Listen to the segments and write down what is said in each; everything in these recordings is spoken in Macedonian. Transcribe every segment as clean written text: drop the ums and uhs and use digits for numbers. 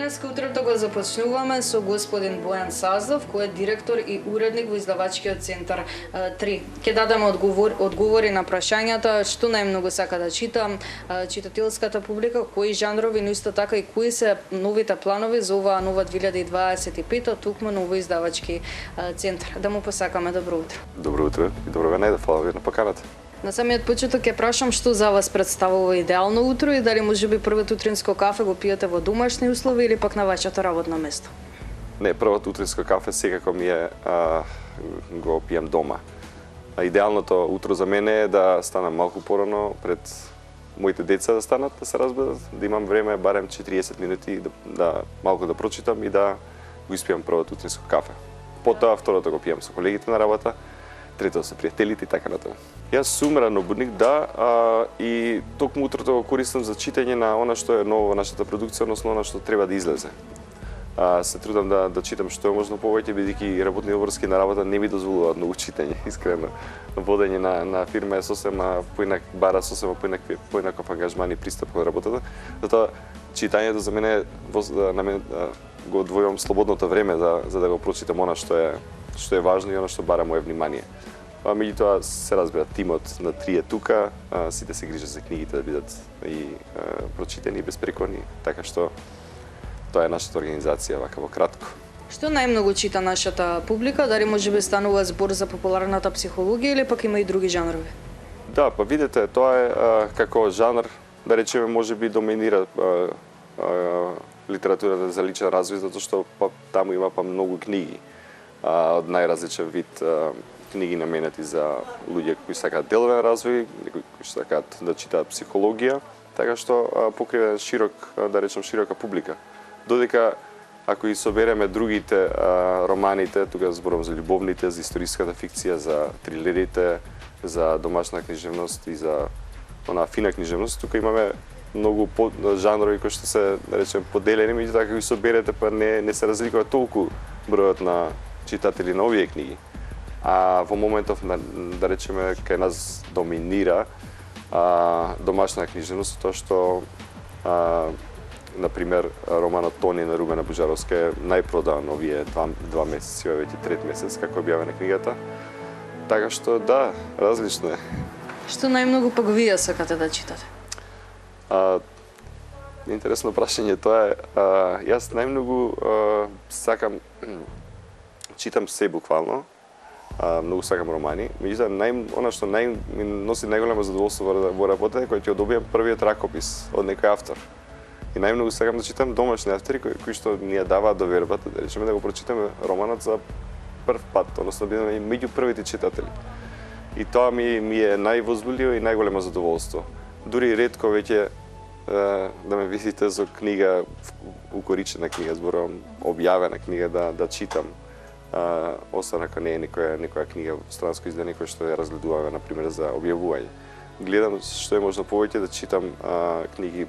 Денеска утрото го започнуваме со господин Бојан Саздов, кој е директор и уредник во издавачкиот центар 3. Ќе дадеме одговори на прашањата што најмногу сака да чита читателската публика, кои жанрови, но исто така и кои се новите планови за оваа нова 2025 тукму ново издавачки центар. Да му посакаме добро утро. Добро утро и добро ве фала ви на поканата. На самиот почеток ќе прашам што за вас представува идеално утро и дали можеби првото утринско кафе го пиете во домашни услови или пак на вашето работно место? Не, првото утринско кафе секако ми е го пијам дома. Идеалното утро за мене е да станам малку порано пред моите деца да станат, да се разберат, да имам време барем 40 минути да малку да прочитам и да го испијам првото утринско кафе. Потоа второто го пијам со колегите на работа, трето со пријателите и така натаму. Јас сум ранобудник, да, и токму утрото го користам за читање на она што е ново во нашата продукција, односно она што треба да излезе. Се трудам да читам што е можно повеќе, бидејќи работни обврски на работа не ми дозволуваат многу читање, искрено. Водење на фирма е сосема поинак, бара сосема поинаков ангажман и пристап кон работата. Затоа читањето за мене на мене го одвојувам слободното време за да го прочитам она што е важно и она што бара моје внимание. Меѓутоа се разбира тимот на 3 е тука, сите се грижат за книгите да бидат и прочитани и безпрекорни, така што тоа е нашата организација вака во кратко. Што најмногу чита нашата публика? Дали можеби станува збор за популарната психологија или пак има и други жанрови? Да, па видете, тоа е како жанр, да речеме, можеби доминира литературата за личен развој, затоа што таму има многу книги од најразличен вид, книги наменети за луѓе кои сакаат деловен развој, кои сакаат да читаат психологија, така што покрива широк, да речем, широка публика. Додека ако и собереме другите романите, тука зборам за љубовните, за историската фикција, за трилерите, за домашна книжевност и за она фина книжевност, тука имаме многу жанрови кои што се, да речем, поделени, меѓутоа ако ги соберете па не се разликува толку бројот на читатели на овие книги. А во моментов, да речеме, кај нас доминира домашна книжевност, тоа што, например, романот Тони на Румена Бужаровска е најпродан овие два месеци, веќе трет месец, како објавена книгата. Така што, да, различно е. Што најмногу пак вие сакате да читате? Интересно прашање тоа е. Јас најмногу сакам, читам се буквално, многу сакам романи, меѓутоа она што ми носи најголемо задоволство во работа е кога ќе добијам првиот ракопис од некој автор. И најмногу сакам да читам домашни автори кои што ни ја даваат довербата, да речеме да го прочитаме романот за прв пат, односно да бидеме меѓу првите читатели. И тоа ми е највозбудливо и најголемо задоволство. Дури ретко веќе да ме видите со книга, укоричена книга, зборувам објавена книга да читам. Освен ако не е некоја книга странско издание која што ја разгледуваме, например, за објавување. Гледам што е можно повеќе да читам книги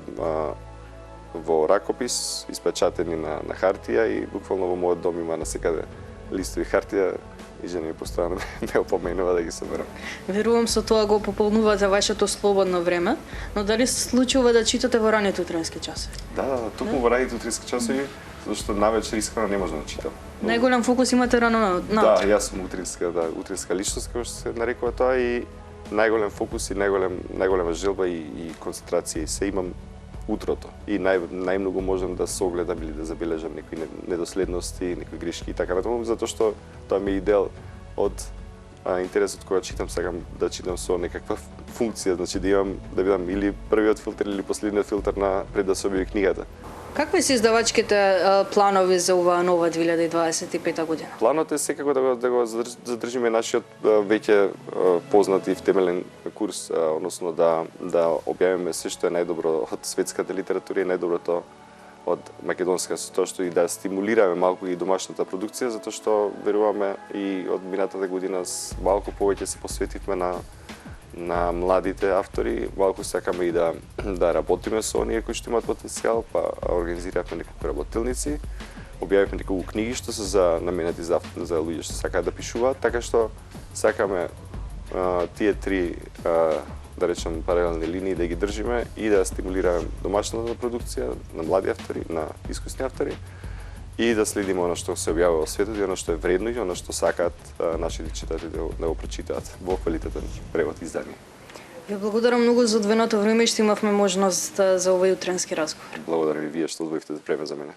во ракопис, испечатени на хартија и буквално во мојот дом има насекаде листови хартија и жена ми постојано ме опоменува да ги соберам. Верувам со тоа го пополнувате вашето слободно време, но дали се случува да читате во раните утрински часови? Да, токму во раните утрински часови, зашто навечер искрено не можам да читам. Најголем фокус имате рано на Да, јас сум утринска личност, како што се нарекува тоа, и најголем фокус и најголема желба и концентрација и се имам утрото. И најмногу можам да се огледам или да забележам некои недоследности, некои грешки и така натаму, затоа што тоа ми е дел од интересот кога читам, сакам да читам со некаква функција, значи да бидам или првиот филтер или последниот филтер пред да се објави книгата. Какви се издавачките планови за оваа нова 2025 година? Планот е секако да го задржиме нашиот веќе познат и втемелен курс, односно да објавиме се што е најдобро од светската литература и најдоброто од македонска, тоа што и да стимулираме малку и домашната продукција, затоа што веруваме и од минатата година малку повеќе се посветивме на младите автори, малку сакаме и да работиме со оние кои што имаат потенцијал, па организиравме неколку работилници, објавивме неколку книги што се наменети за луѓе што сакаат да пишуваат, така што сакаме тие три да речем, паралелни линии да ги држиме и да стимулираме домашната продукција на млади автори, на искусни автори и да следиме она што се објавува во светот и она што е вредно и она што сакаат нашите читатели да го прочитаат во квалитетен превод и издание. Ви благодарам многу за одвоеното време што имавме можност за овој утренски разговор. Благодарам и вие што одвоивте време за мене.